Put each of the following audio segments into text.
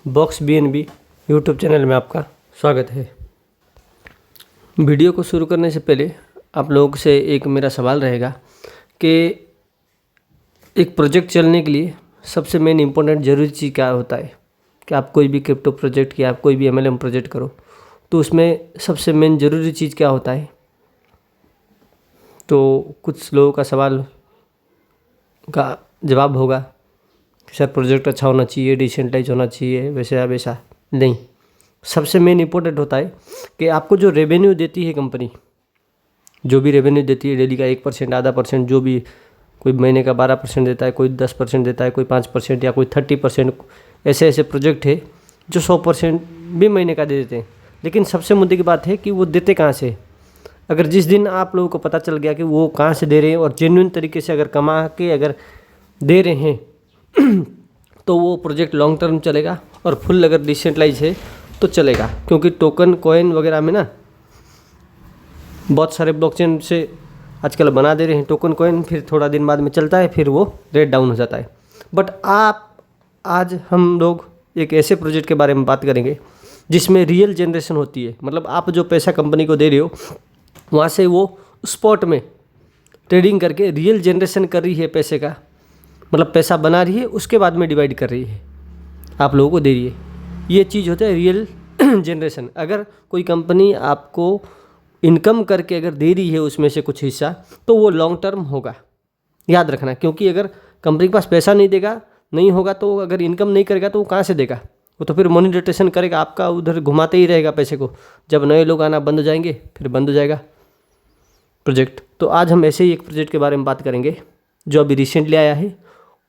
Box BNB YouTube channel में आपका स्वागत है। वीडियो को शुरू करने से पहले आप लोगों से एक मेरा सवाल रहेगा कि एक प्रोजेक्ट चलने के लिए सबसे मेन इम्पोर्टेंट ज़रूरी चीज़ क्या होता है। कि आप कोई भी क्रिप्टो प्रोजेक्ट या आप कोई भी MLM प्रोजेक्ट करो तो उसमें सबसे मेन ज़रूरी चीज़ क्या होता है। तो कुछ लोगों का सवाल का जवाब होगा कि सर प्रोजेक्ट अच्छा होना चाहिए, डिसेंट्रलाइज होना चाहिए, वैसे या वैसा नहीं। सबसे मेन इम्पोर्टेंट होता है कि आपको जो रेवेन्यू देती है कंपनी, जो भी रेवेन्यू देती है डेली का 1%, आधा परसेंट, जो भी, कोई महीने का 12% देता है, कोई 10% देता है, कोई 5% या कोई 30%। ऐसे ऐसे प्रोजेक्ट है जो 100% भी महीने का दे देते हैं। लेकिन सबसे मुद्दे की बात है कि वो देते कहाँ से। अगर जिस दिन आप लोगों को पता चल गया कि वो कहाँ से दे रहे हैं और जेन्युइन तरीके से अगर कमा के अगर दे रहे हैं तो वो प्रोजेक्ट लॉन्ग टर्म चलेगा। और फुल अगर डिसेंट्रलाइज है तो चलेगा, क्योंकि टोकन कॉइन वगैरह में ना बहुत सारे ब्लॉकचेन से आजकल बना दे रहे हैं टोकन कॉइन, फिर थोड़ा दिन बाद में चलता है, फिर वो रेट डाउन हो जाता है। बट आज हम लोग एक ऐसे प्रोजेक्ट के बारे में बात करेंगे जिसमें रियल जनरेशन होती है। मतलब आप जो पैसा कंपनी को दे रहे हो वहाँ से वो स्पॉट में ट्रेडिंग करके रियल जनरेशन कर रही है पैसे का, मतलब पैसा बना रही है, उसके बाद में डिवाइड कर रही है, आप लोगों को दे रही है। ये चीज़ होता है रियल जनरेशन। अगर कोई कंपनी आपको इनकम करके अगर दे रही है उसमें से कुछ हिस्सा, तो वो लॉन्ग टर्म होगा, याद रखना। क्योंकि अगर कंपनी के पास पैसा नहीं होगा तो अगर इनकम नहीं करेगा तो वो कहाँ से देगा। वो तो फिर मोनिटाइजेशन करेगा, आपका उधर घुमाते ही रहेगा पैसे को। जब नए लोग आना बंद हो जाएंगे फिर बंद हो जाएगा प्रोजेक्ट। तो आज हम ऐसे ही एक प्रोजेक्ट के बारे में बात करेंगे जो अभी रिसेंटली आया है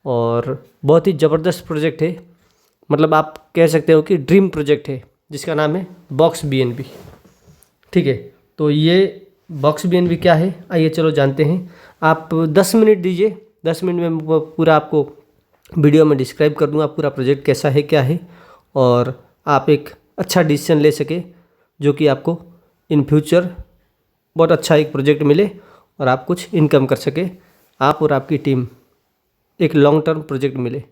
और बहुत ही ज़बरदस्त प्रोजेक्ट है। मतलब आप कह सकते हो कि ड्रीम प्रोजेक्ट है, जिसका नाम है बॉक्स BNB। ठीक है, तो ये बॉक्स BNB क्या है, आइए चलो जानते हैं। आप 10 मिनट दीजिए, 10 मिनट में पूरा आपको वीडियो में डिस्क्राइब कर दूंगा पूरा प्रोजेक्ट कैसा है क्या है, और आप एक अच्छा डिसीजन ले सके जो कि आपको इन फ्यूचर बहुत अच्छा एक प्रोजेक्ट मिले और आप कुछ इनकम कर सके, आप और आपकी टीम एक लॉन्ग टर्म प्रोजेक्ट मिले।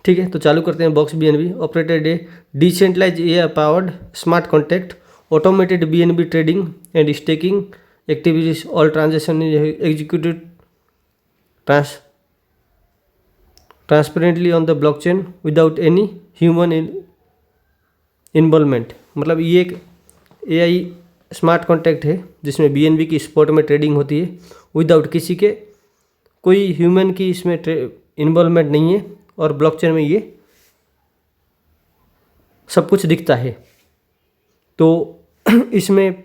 ठीक है, तो चालू करते हैं। Box BNB operated a decentralise AI powered smart contract automated BNB trading and staking activities, all transaction executed transparently on the blockchain without any human involvement. मतलब ये एक AI स्मार्ट कॉन्ट्रैक्ट है जिसमें BNB की स्पॉट में trading होती है without किसी के, कोई ह्यूमन की इसमें इन्वॉल्वमेंट नहीं है, और ब्लॉकचेन में ये सब कुछ दिखता है। तो इसमें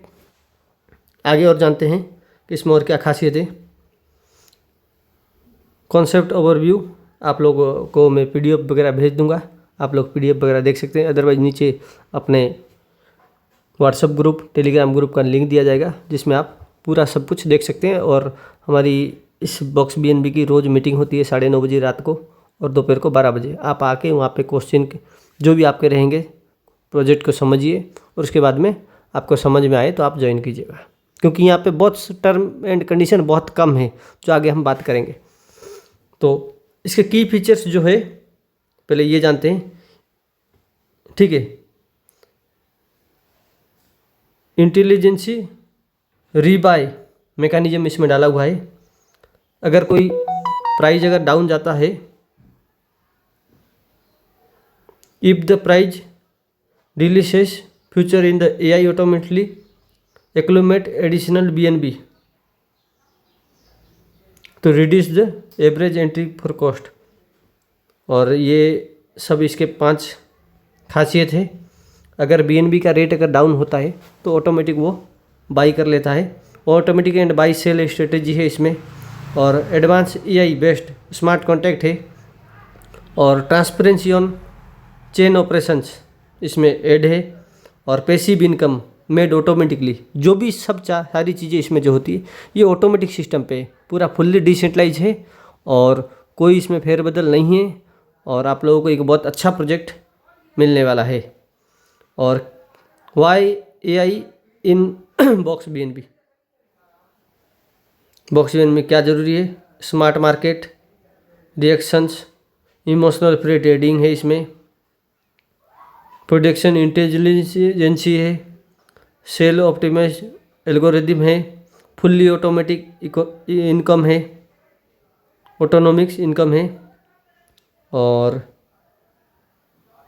आगे और जानते हैं कि इसमें और क्या खासियत है। कॉन्सेप्ट ओवरव्यू आप लोगों को मैं PDF वगैरह भेज दूंगा, आप लोग PDF वगैरह देख सकते हैं। अदरवाइज नीचे अपने व्हाट्सएप ग्रुप, टेलीग्राम ग्रुप का लिंक दिया जाएगा जिसमें आप पूरा सब कुछ देख सकते हैं। और हमारी इस बॉक्स BNB की रोज़ मीटिंग होती है 9:30 बजे रात को और दोपहर को 12 बजे। आप आके वहाँ पे क्वेश्चन जो भी आपके रहेंगे प्रोजेक्ट को समझिए, और उसके बाद में आपको समझ में आए तो आप ज्वाइन कीजिएगा। क्योंकि यहाँ पे बहुत टर्म एंड कंडीशन बहुत कम है जो आगे हम बात करेंगे। तो इसके की फीचर्स जो है पहले ये जानते हैं। ठीक है, इंटेलिजेंसी रीबाय मैकेनिज्म इसमें डाला हुआ है। अगर कोई प्राइस अगर डाउन जाता है, if the price releases future in the AI automatically accumulate additional BNB तो reduce the average entry for cost. और ये सब इसके 5 खासियत है। अगर BNB का रेट अगर डाउन होता है तो ऑटोमेटिक वो बाई कर लेता है। Automatic and buy sell strategy है इसमें, और advance AI based smart contract है, और ट्रांसपेरेंसी ऑन चेन ऑपरेशंस इसमें ऐड है, और पैसिव इनकम मेड ऑटोमेटिकली। जो भी सब सारी चीज़ें इसमें जो होती है ये ऑटोमेटिक सिस्टम पे पूरा फुल्ली डिसेंट्रलाइज है और कोई इसमें फेरबदल नहीं है, और आप लोगों को एक बहुत अच्छा प्रोजेक्ट मिलने वाला है। और why AI in box BNB में क्या ज़रूरी है। Smart market reactions, emotional free trading है इसमें, प्रोडक्शन इंटेलिजेंसी है, सेल ऑप्टिमाइज एल्गोरिदम है, फुल्ली ऑटोमेटिक इनकम है, ऑटोनॉमिक्स इनकम है, और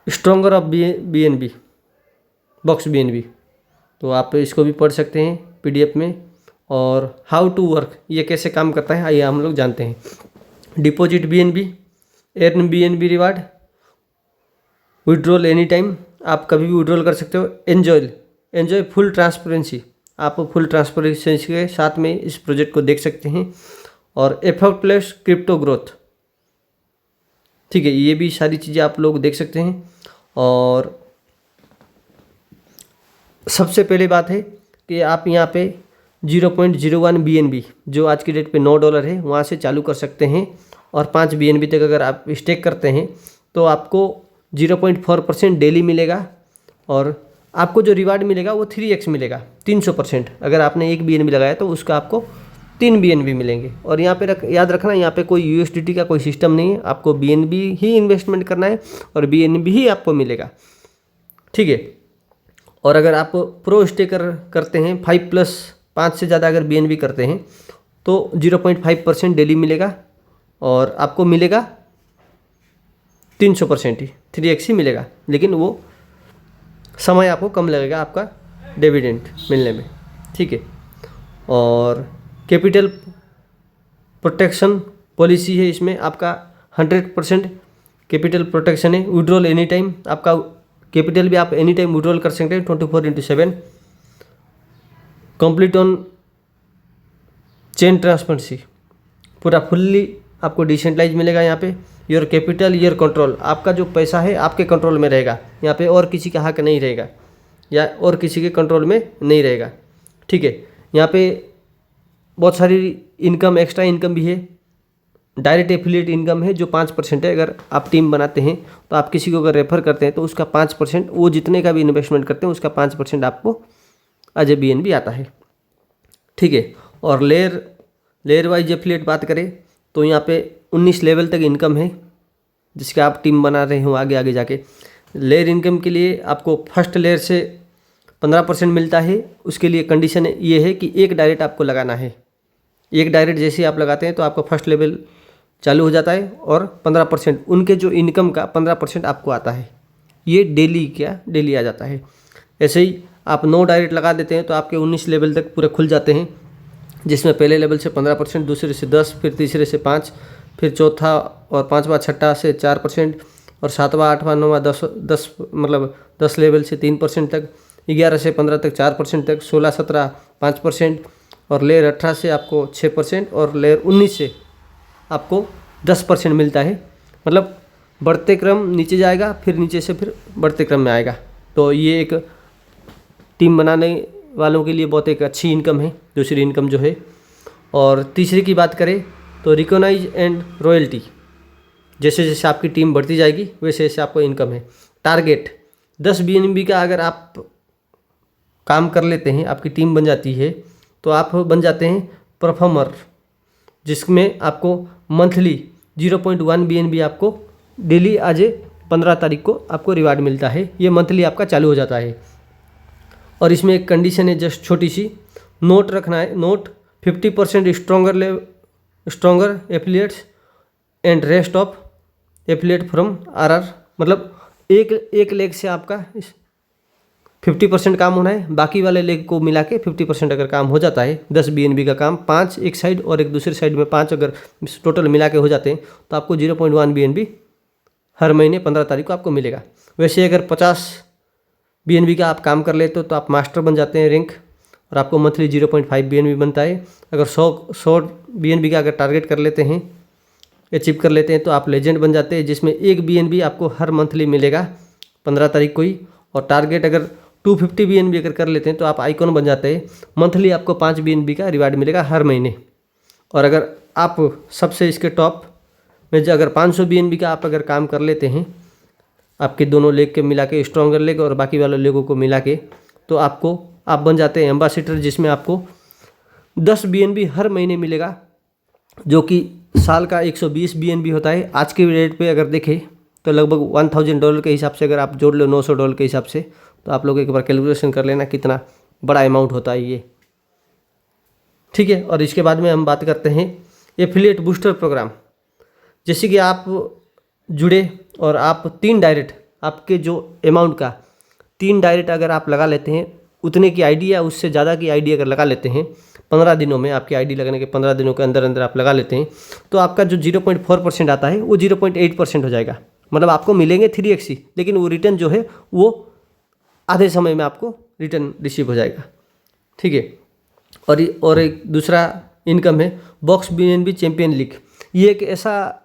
stronger of BNB box BNB। तो आप इसको भी पढ़ सकते हैं PDF में। और हाउ टू वर्क, ये कैसे काम करता है आइए हम लोग जानते हैं। Deposit BNB, earn BNB reward, withdrawal any time, आप कभी भी विड्रॉल कर सकते हो। एन्जॉय फुल ट्रांसपेरेंसी, आप फुल ट्रांसपेरेंसी के साथ में इस प्रोजेक्ट को देख सकते हैं। और एफर्टलेस क्रिप्टो ग्रोथ, ठीक है, ये भी सारी चीज़ें आप लोग देख सकते हैं। और सबसे पहले बात है कि आप यहाँ पे 0.01 BNB जो आज की डेट पे $9 है वहाँ से चालू कर सकते हैं। और 5 BNB तक अगर आप स्टेक करते हैं तो आपको 0.4% डेली मिलेगा। और आपको जो रिवार्ड मिलेगा वो 3x मिलेगा, 300%। अगर आपने 1 BNB लगाया तो उसका आपको 3 BNB मिलेंगे। और यहाँ पे याद रखना, यहाँ पे कोई USDT का कोई सिस्टम नहीं है, आपको BNB ही इन्वेस्टमेंट करना है और BNB ही आपको मिलेगा, ठीक है। और अगर आप प्रो स्टेकर करते हैं 5 से ज़्यादा अगर BNB करते हैं तो 0.5% डेली मिलेगा और आपको मिलेगा 300% ही, 3x ही मिलेगा। लेकिन वो समय आपको कम लगेगा आपका डिविडेंड मिलने में, ठीक है। और कैपिटल प्रोटेक्शन पॉलिसी है, इसमें आपका 100% कैपिटल प्रोटेक्शन है। विड्रॉल एनी टाइम, आपका कैपिटल भी आप एनी टाइम विड्रॉल कर सकते हैं 24/7। कंप्लीट ऑन चेन ट्रांसपेरेंसी, पूरा फुल्ली आपको डिसेंट्रलाइज मिलेगा यहाँ पे। योर कैपिटल योर कंट्रोल, आपका जो पैसा है आपके कंट्रोल में रहेगा, यहाँ पे और किसी का हक नहीं रहेगा या और किसी के कंट्रोल में नहीं रहेगा, ठीक है। यहाँ पे बहुत सारी इनकम, एक्स्ट्रा इनकम भी है। डायरेक्ट एफिलिएट इनकम है जो 5% है। अगर आप टीम बनाते हैं तो आप किसी को अगर रेफर करते हैं तो उसका 5%, वो जितने का भी इन्वेस्टमेंट करते हैं उसका 5% आपको एज ए BNB आता है, ठीक है। और लेयर वाइज एफिलिएट बात करें तो यहाँ पे 19 लेवल तक इनकम है जिसके आप टीम बना रहे हो आगे आगे जाके। लेयर इनकम के लिए आपको फर्स्ट लेयर से 15% मिलता है। उसके लिए कंडीशन ये है कि एक डायरेक्ट आपको लगाना है। एक डायरेक्ट जैसे आप लगाते हैं तो आपका फर्स्ट लेवल चालू हो जाता है और 15% उनके जो इनकम का 15% आपको आता है। ये डेली आ जाता है। ऐसे ही आप 9 डायरेक्ट लगा देते हैं तो आपके 19 लेवल तक पूरे खुल जाते हैं, जिसमें पहले लेवल से 15%, दूसरे से 10, फिर तीसरे से 5, फिर चौथा और पांचवा छठा से 4% और 7वां 8वां 9वां 10 मतलब 10 लेवल से 3% तक, 11 से 15 तक 4% तक, 16 17 5% और लेयर 18 से आपको 6% और लेयर 19 से आपको 10% मिलता है। मतलब बढ़ते क्रम नीचे जाएगा, फिर नीचे से फिर बढ़ते क्रम में आएगा। तो ये एक टीम बनाने वालों के लिए बहुत एक अच्छी इनकम है, दूसरी इनकम जो है। और तीसरी की बात करें तो रिकॉग्नाइज एंड रॉयल्टी, जैसे जैसे आपकी टीम बढ़ती जाएगी वैसे वैसे आपको इनकम है। टारगेट 10 BNB का अगर आप काम कर लेते हैं, आपकी टीम बन जाती है तो आप बन जाते हैं परफॉर्मर, जिसमें आपको मंथली 0.1 BNB आपको डेली आज 15 तारीख को आपको रिवार्ड मिलता है। ये मंथली आपका चालू हो जाता है। और इसमें एक कंडीशन है जस्ट छोटी सी, नोट रखना है। Note 50% stronger affiliates and rest of affiliate from RR, मतलब एक लेग से आपका 50% काम होना है, बाकी वाले लेग को मिला के 50% अगर काम हो जाता है, 10 BNB का काम 5 एक साइड और एक दूसरी साइड में 5 अगर टोटल मिला के हो जाते हैं तो आपको 0.1 BNB हर महीने 15 तारीख को आपको मिलेगा। वैसे अगर 50 BNB का आप काम कर लेते हो तो आप मास्टर बन जाते हैं रैंक और आपको मंथली 0.5 BNB बनता है। अगर 100 BNB का अगर टारगेट कर लेते हैं, अचीव कर लेते हैं तो आप लेजेंड बन जाते हैं, जिसमें 1 BNB आपको हर मंथली मिलेगा 15 तारीख को ही। और टारगेट अगर 250 BNB अगर कर लेते हैं तो आप आइकॉन बन जाते हैं, मंथली आपको 5 BNB का रिवार्ड मिलेगा हर महीने। और अगर आप सबसे इसके टॉप में जो अगर 500 BNB का आप अगर काम कर लेते हैं, आपके दोनों लेग के मिला के, स्ट्रॉन्गर लेग और बाकी वाले लेगों को मिला के, तो आप बन जाते हैं एम्बेसडर, जिसमें आपको 10 BNB हर महीने मिलेगा, जो कि साल का 120 BNB होता है। आज के रेट पे अगर देखें तो लगभग $1000 के हिसाब से अगर आप जोड़ लो $900 के हिसाब से, तो आप लोग एक बार कैलकुलेशन कर लेना कितना बड़ा अमाउंट होता है ये। ठीक है, और इसके बाद में हम बात करते हैं एफिलिएट बूस्टर प्रोग्राम। जैसे कि आप जुड़े और आप 3 डायरेक्ट आपके जो अमाउंट का 3 डायरेक्ट अगर आप लगा लेते हैं, उतने की आईडी या उससे ज़्यादा की आईडी अगर लगा लेते हैं 15 दिनों में, आपकी आईडी लगने के 15 दिनों के अंदर अंदर आप लगा लेते हैं, तो आपका जो 0.4% आता है वो 0.8% हो जाएगा। मतलब आपको मिलेंगे 3x ही, लेकिन वो रिटर्न जो है वो आधे समय में आपको रिटर्न रिसीव हो जाएगा। ठीक है, और एक दूसरा इनकम है बॉक्स BNB चैम्पियन लीग। ये एक ऐसा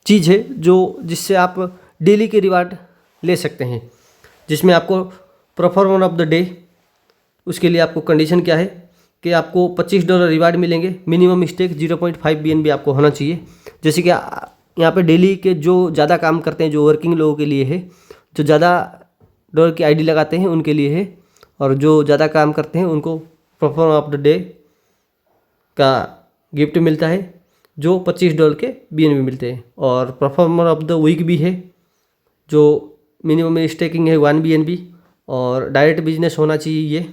चीज़ है जिससे आप डेली के रिवार्ड ले सकते हैं, जिसमें आपको परफॉर्मर ऑफ द डे, उसके लिए आपको कंडीशन क्या है कि आपको $25 रिवार्ड मिलेंगे, मिनिमम स्टेक 0.5 BNB आपको होना चाहिए। जैसे कि यहाँ पे डेली के जो ज़्यादा काम करते हैं, जो वर्किंग लोगों के लिए है, जो ज़्यादा डॉलर की आईडी लगाते हैं उनके लिए है, और जो ज़्यादा काम करते हैं उनको परफॉर्मर ऑफ द डे का गिफ्ट मिलता है, जो $25 के BNB मिलते हैं। और परफॉर्मर ऑफ द वीक भी है, जो मिनिमम स्टेकिंग है 1 BNB, और डायरेक्ट बिजनेस होना चाहिए ये,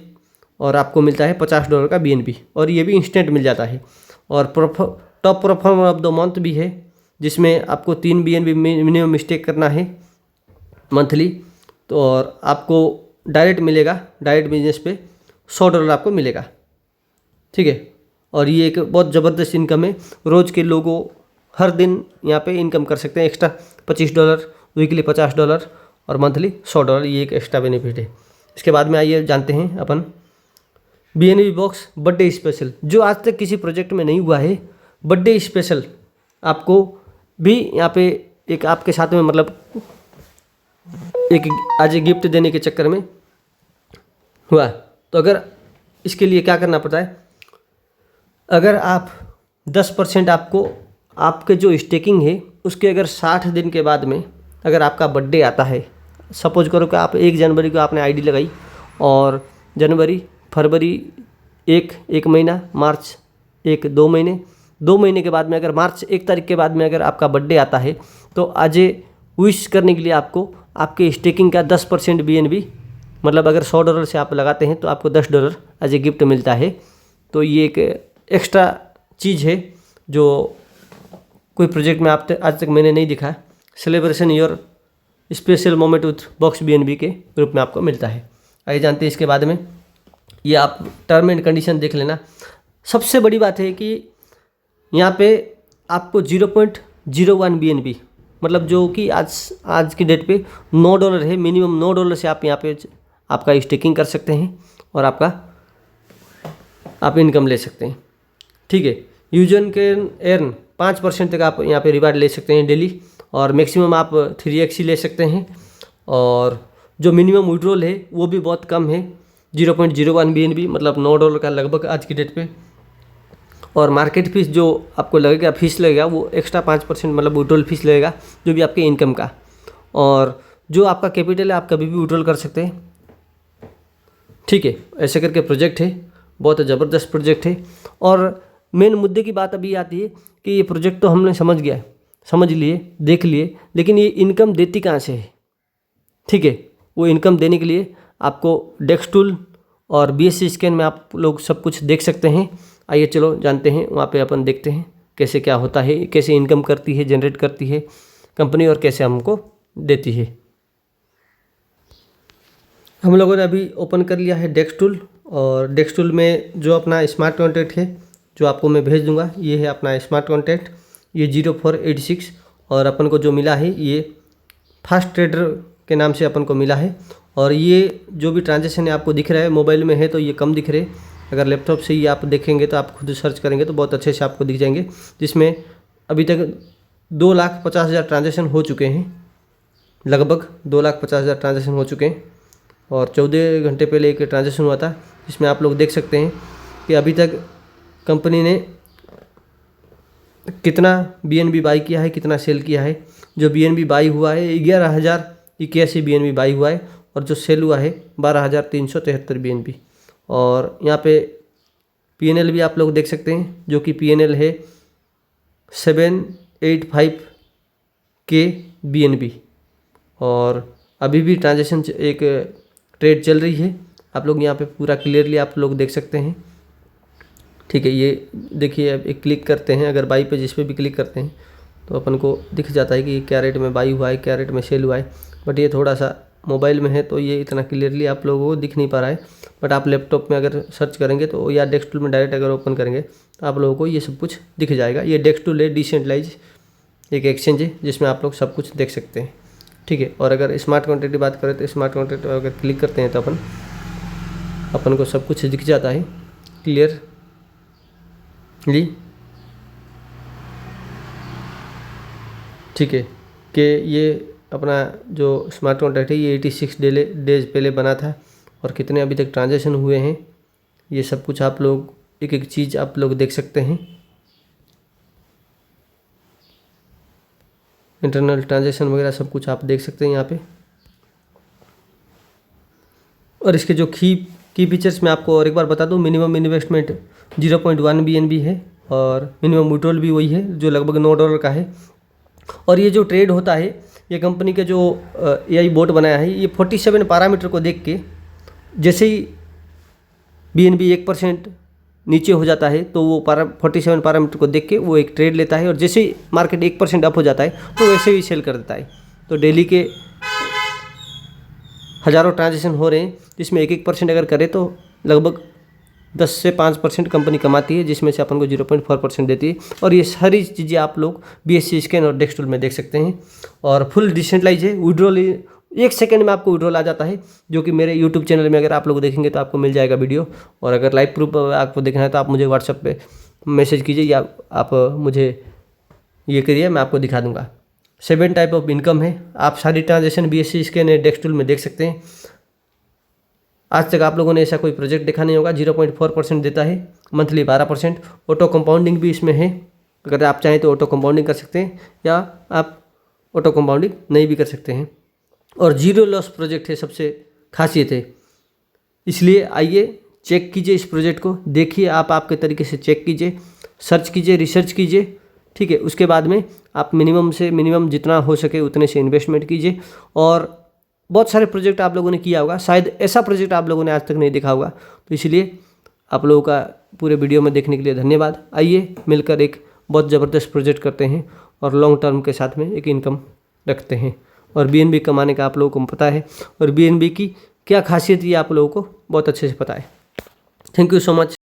और आपको मिलता है $50 का BNB, और ये भी इंस्टेंट मिल जाता है। और top performer of the month भी है, जिसमें आपको 3 BNB मिनिमम स्टेक करना है मंथली, तो और आपको डायरेक्ट मिलेगा, डायरेक्ट बिजनेस पे $100 आपको मिलेगा। ठीक है, और ये एक बहुत ज़बरदस्त इनकम है। रोज़ के लोगों हर दिन यहाँ पे इनकम कर सकते हैं एक्स्ट्रा $25, वीकली $50 और मंथली $100। ये एक एक्स्ट्रा बेनिफिट है। इसके बाद में आइए जानते हैं अपन BNB बॉक्स बर्थडे स्पेशल, जो आज तक किसी प्रोजेक्ट में नहीं हुआ है। बर्थडे स्पेशल आपको भी यहाँ पे एक आपके साथ में, मतलब एक आज गिफ्ट देने के चक्कर में हुआ। तो अगर इसके लिए क्या करना पड़ता है, अगर आप 10% आपको आपके जो स्टेकिंग है उसके अगर 60 दिन के बाद में अगर आपका बर्थडे आता है, सपोज करो कि आप 1 जनवरी को आपने आईडी लगाई, और जनवरी, फरवरी एक महीना, मार्च 2 महीने, 2 महीने के बाद में अगर मार्च 1 तारीख के बाद में अगर आपका बर्थडे आता है, तो आज विश करने के लिए आपको आपके स्टेकिंग का 10% BNB, मतलब अगर $100 से आप लगाते हैं तो आपको $10 एज ए गिफ्ट मिलता है। तो ये एक एक्स्ट्रा चीज़ है जो कोई प्रोजेक्ट में आप आज तक मैंने नहीं दिखा। Celebration your special moment with box BNB के रूप में आपको मिलता है। आइए जानते हैं इसके बाद में, ये आप टर्म एंड कंडीशन देख लेना। सबसे बड़ी बात है कि यहाँ पे आपको 0.01 BNB, मतलब जो कि आज की डेट पे $9 है, मिनिमम $9 से आप यहाँ पे आपका स्टेकिंग कर सकते हैं और आप इनकम ले सकते हैं। ठीक है, यूजर कैन अर्न 5% तक आप यहाँ पे रिवार्ड ले सकते हैं डेली, और मैक्सिमम आप 3x ही ले सकते हैं। और जो मिनिमम विड्रॉल है वो भी बहुत कम है, 0.01 BNB, मतलब $9 का लगभग आज की डेट पे। और मार्केट फीस जो आपको लगेगा, फीस लगेगा, वो एक्स्ट्रा 5%, मतलब विड्रॉल फीस लगेगा जो भी आपके इनकम का। और जो आपका कैपिटल है आप कभी भी विड्रॉल कर सकते हैं। ठीक है, ऐसे करके प्रोजेक्ट है, बहुत ज़बरदस्त प्रोजेक्ट है। और मेन मुद्दे की बात अभी आती है कि ये प्रोजेक्ट तो हमने समझ लिए, देख लिए, लेकिन ये इनकम देती कहाँ से है। ठीक है, वो इनकम देने के लिए आपको डेस्क टूल और BSC स्कैन में आप लोग सब कुछ देख सकते हैं। आइए चलो जानते हैं, वहाँ पे अपन देखते हैं कैसे क्या होता है, कैसे इनकम करती है, जनरेट करती है कंपनी, और कैसे हमको देती है। हम लोगों ने अभी ओपन कर लिया है डेस्क टूल, और डेस्क टूल में जो अपना स्मार्ट कॉन्ट्रैक्ट है जो आपको मैं भेज दूंगा, ये है अपना स्मार्ट कॉन्ट्रैक्ट, ये 0486, और अपन को जो मिला है ये फास्ट ट्रेडर के नाम से अपन को मिला है। और ये जो भी ट्रांजेक्शन है आपको दिख रहा है, मोबाइल में है तो ये कम दिख रहे, अगर लैपटॉप से ही आप देखेंगे तो आप खुद सर्च करेंगे तो बहुत अच्छे से आपको दिख जाएंगे, जिसमें अभी तक 2,50,000 ट्रांजेक्शन हो चुके हैं, लगभग 2,50,000 ट्रांजेक्शन हो चुके हैं। और 14 घंटे पहले एक ट्रांजेक्शन हुआ था, जिसमें आप लोग देख सकते हैं कि अभी तक कंपनी ने कितना BNB बाई किया है, कितना सेल किया है। जो BNB बाई हुआ है 11,081 BNB बाई हुआ है, और जो सेल हुआ है 12,373 BNB। और यहाँ पे PNL भी आप लोग देख सकते हैं, जो कि PNL है 785K BNB, और अभी भी ट्रांजेक्शन एक ट्रेड चल रही है। आप लोग यहाँ पे पूरा क्लियरली आप लोग देख सकते हैं। ठीक है, ये देखिए अब एक क्लिक करते हैं, अगर बाई पे जिस पे भी क्लिक करते हैं तो अपन को दिख जाता है कि क्या रेट में बाई हुआ है, क्या रेट में सेल हुआ है। बट ये थोड़ा सा मोबाइल में है तो ये इतना क्लियरली आप लोगों को दिख नहीं पा रहा है। बट आप लैपटॉप में अगर सर्च करेंगे तो या डेस्कटॉप में डायरेक्ट अगर ओपन करेंगे तो आप लोगों को ये सब कुछ दिख जाएगा। ये डेस्कटॉप है डिसेंट्रलाइज एक एक्सचेंज है जिसमें आप लोग सब कुछ देख सकते हैं। ठीक है, और अगर स्मार्ट कॉन्ट्रैक्ट की बात करें तो स्मार्ट कॉन्ट्रैक्ट अगर क्लिक करते हैं तो अपन को सब कुछ दिख जाता है क्लियरली। ठीक है, कि ये अपना जो स्मार्ट कॉन्ट्रैक्ट है ये 86 डेज पहले बना था और कितने अभी तक ट्रांजेक्शन हुए हैं ये सब कुछ आप लोग एक एक चीज़ आप लोग देख सकते हैं। इंटरनल ट्रांजेक्शन वगैरह सब कुछ आप देख सकते हैं यहाँ पे। और इसके जो की फीचर्स मैं आपको और एक बार बता दूं, मिनिमम इन्वेस्टमेंट 0.1 BNB है और मिनिमम विड्रॉल भी वही है जो लगभग $9 का है। और ये जो ट्रेड होता है ये कंपनी के जो AI बोट बनाया है ये 47 पैरामीटर को देख के जैसे ही BNB 1% नीचे हो जाता है तो वो 47 पैरामीटर को देख के वो एक ट्रेड लेता है, और जैसे ही मार्केट 1% अप हो जाता है तो वैसे ही सेल कर देता है। तो डेली के हज़ारों ट्रांजेक्शन हो रहे हैं जिसमें 1% अगर करे तो लगभग 10 से 5% कंपनी कमाती है, जिसमें से अपन को 0.4% देती है। और ये सारी चीज़ें आप लोग BSC स्कैन और डेस्कटॉप में देख सकते हैं। और फुल डिसेंट्रलाइज है, विड्रॉल 1 सेकंड में आपको विड्रॉल आ जाता है, जो कि मेरे यूट्यूब चैनल में अगर आप लोग देखेंगे तो आपको मिल जाएगा वीडियो। और अगर लाइव प्रूफ आपको देखना है तो आप मुझे व्हाट्सएप पे मैसेज कीजिए या आप मुझे ये करिए, मैं आपको दिखा दूँगा। 7 टाइप ऑफ इनकम है, आप सारी ट्रांजेक्शन BSC स्कैन या डेस्कटॉप में देख सकते हैं। आज तक आप लोगों ने ऐसा कोई प्रोजेक्ट देखा नहीं होगा। 0.4% देता है, मंथली 12%। ऑटो कंपाउंडिंग भी इसमें है, अगर आप चाहें तो ऑटो कंपाउंडिंग कर सकते हैं या आप ऑटो कंपाउंडिंग नहीं भी कर सकते हैं। और जीरो लॉस प्रोजेक्ट है, सबसे खासियत है। इसलिए आइए चेक कीजिए इस प्रोजेक्ट को, देखिए आप आपके तरीके से चेक कीजिए, सर्च कीजिए, रिसर्च कीजिए। ठीक है, उसके बाद में आप मिनिमम से मिनिमम जितना हो सके उतने से इन्वेस्टमेंट कीजिए। और बहुत सारे प्रोजेक्ट आप लोगों ने किया होगा, शायद ऐसा प्रोजेक्ट आप लोगों ने आज तक नहीं देखा होगा, तो इसलिए आप लोगों का पूरे वीडियो में देखने के लिए धन्यवाद। आइए मिलकर एक बहुत ज़बरदस्त प्रोजेक्ट करते हैं और लॉन्ग टर्म के साथ में एक इनकम रखते हैं। और BNB कमाने का आप लोगों को पता है और BNB की क्या खासियत ये आप लोगों को बहुत अच्छे से पता है। Thank you so much.